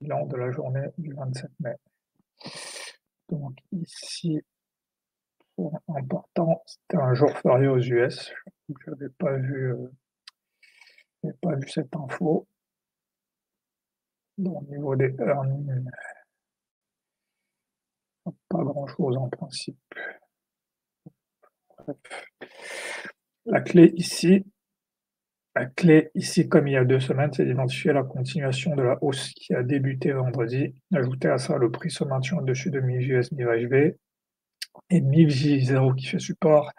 bilan de la journée du 27 mai. Donc ici, point important, c'était un jour férié aux US. Je n'avais pas vu cette info. Donc, au niveau des earnings, pas grand-chose en principe. La clé ici, comme il y a 2 semaines, c'est d'identifier la continuation de la hausse qui a débuté vendredi. Ajouter à ça le prix se maintient au-dessus de MIV-US, MIV-HB et MIV-J0 qui fait support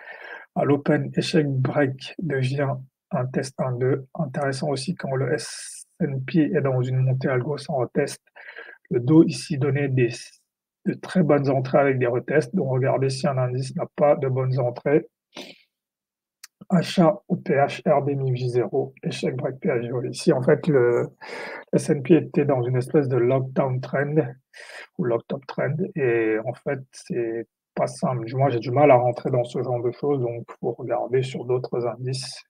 à l'open échec break devient un test 1-2. Intéressant aussi quand le S&P est dans une montée algo sans retest. Le dos ici donnait de très bonnes entrées avec des retests. Donc regardez si un indice n'a pas de bonnes entrées. Achat OPH RB MIV-J0, échec break PH0. Ici en fait le S&P était dans une espèce de lockdown trend ou locked-up trend et en fait c'est pas simple. Moi j'ai du mal à rentrer dans ce genre de choses, donc il faut regarder sur d'autres indices.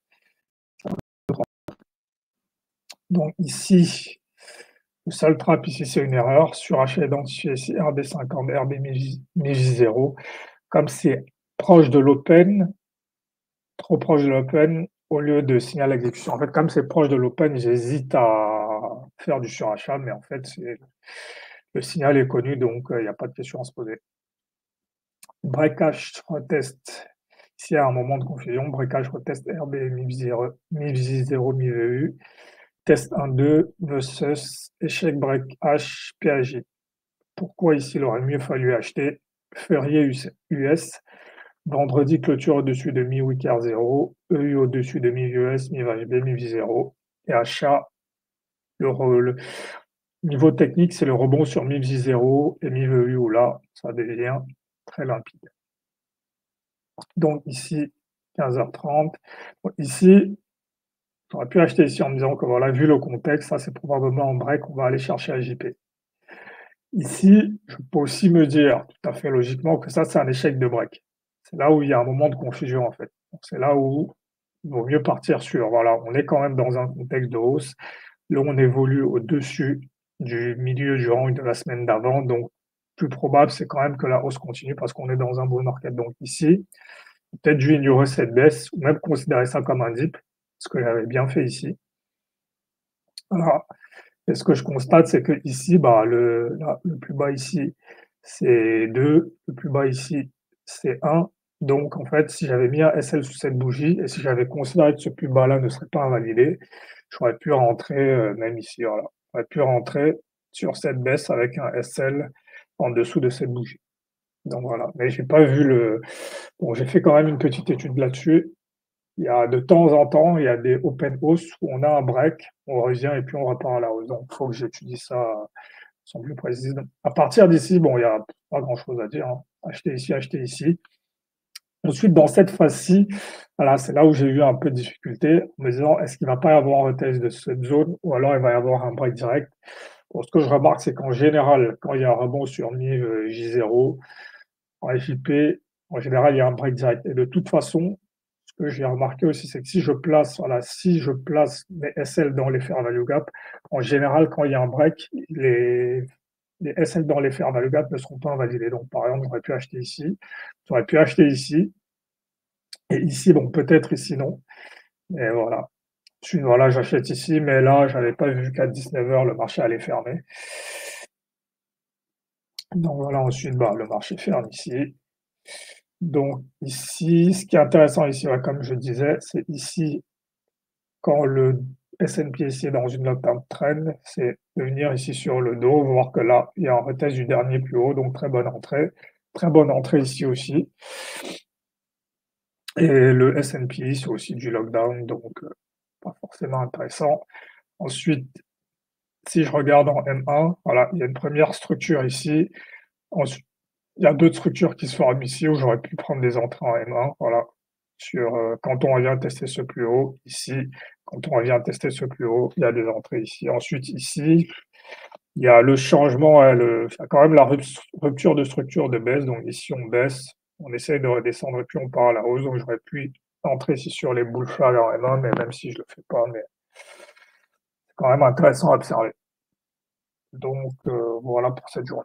Donc ici, le seul trap ici c'est une erreur. Surachat identifié ici RB50, RB MIJ0. Comme c'est proche de l'open, trop proche de l'open, au lieu de signal exécution. En fait, comme c'est proche de l'open, j'hésite à faire du surachat, mais en fait, le signal est connu, donc il n'y a pas de question à se poser. Breakage retest. S'il y a un moment de confusion, breakage retest RB MIV0, MIV0, MIVU, test 1-2 versus échec break H PAJ. Pourquoi ici il aurait mieux fallu acheter Ferié US, vendredi clôture au-dessus de mi-week 0, EU au-dessus de mi-US, mi-HB, mi-0, et achat, le niveau technique, c'est le rebond sur mi-0 et mi-EU, où là, ça devient très limpide. Donc ici, 15h30. Ici, j'aurais pu acheter ici en me disant que voilà, vu le contexte, ça c'est probablement en break, on va aller chercher à JP. Ici, je peux aussi me dire, tout à fait logiquement, que ça c'est un échec de break. C'est là où il y a un moment de confusion en fait. C'est là où il vaut mieux partir sur, voilà, on est quand même dans un contexte de hausse. Là, on évolue au-dessus du milieu du rang de la semaine d'avant. Donc, plus probable, c'est quand même que la hausse continue parce qu'on est dans un bull market. Donc ici, peut-être dû ignorer cette baisse ou même considérer ça comme un dip, ce que j'avais bien fait ici. Voilà. Et ce que je constate, c'est que ici, bah, le plus bas ici, c'est 2, le plus bas ici, c'est 1. Donc, en fait, si j'avais mis un SL sous cette bougie et si j'avais considéré que ce plus bas-là ne serait pas invalidé, j'aurais pu rentrer, même ici, voilà. J'aurais pu rentrer sur cette baisse avec un SL en dessous de cette bougie. Donc voilà. Mais j'ai pas vu bon, j'ai fait quand même une petite étude là-dessus. Il y a de temps en temps, il y a des open hausse où on a un break, on revient et puis on repart à la hausse. Donc, il faut que j'étudie ça sans plus préciser. À partir d'ici, bon, il n'y a pas grand-chose à dire, hein. Acheter ici, acheter ici. Ensuite, dans cette phase-ci, voilà, c'est là où j'ai eu un peu de difficulté en me disant, est-ce qu'il ne va pas y avoir un retest de cette zone ou alors il va y avoir un break direct. Bon, ce que je remarque, c'est qu'en général, quand il y a un rebond sur MIV J0, en FIP, en général, il y a un break direct. Et de toute façon, ce que j'ai remarqué aussi, c'est que si je place mes SL dans les fair value gap, en général, quand il y a un break, les SL dans les fair value gap ne seront pas invalidés. Donc, par exemple, j'aurais pu acheter ici, j'aurais pu acheter ici, et ici, bon, peut-être ici, non. Mais voilà. Ensuite, voilà, j'achète ici, mais là, j'avais pas vu qu'à 19h, le marché allait fermer. Donc voilà, ensuite, bah, le marché ferme ici. Donc ici, ce qui est intéressant ici, ouais, comme je disais, c'est ici, quand le S&P ici est dans une lockdown trend, c'est de venir ici sur le dos, voir que là, il y a un retest du dernier plus haut, donc très bonne entrée. Très bonne entrée ici aussi. Et le S&P, c'est aussi du lockdown, donc pas forcément intéressant. Ensuite, si je regarde en M1, voilà, il y a une première structure ici. Ensuite, il y a d'autres structures qui se forment ici où j'aurais pu prendre des entrées en M1, voilà. Quand on revient tester ce plus haut, ici, quand on revient tester ce plus haut, il y a des entrées ici. Ensuite, ici, il y a le changement, il y a quand même la rupture de structure de baisse. Donc ici, on baisse, on essaye de redescendre et puis on part à la hausse. Donc j'aurais pu entrer ici sur les bull flags en M1, mais même si je le fais pas, mais c'est quand même intéressant à observer. Donc voilà pour cette journée.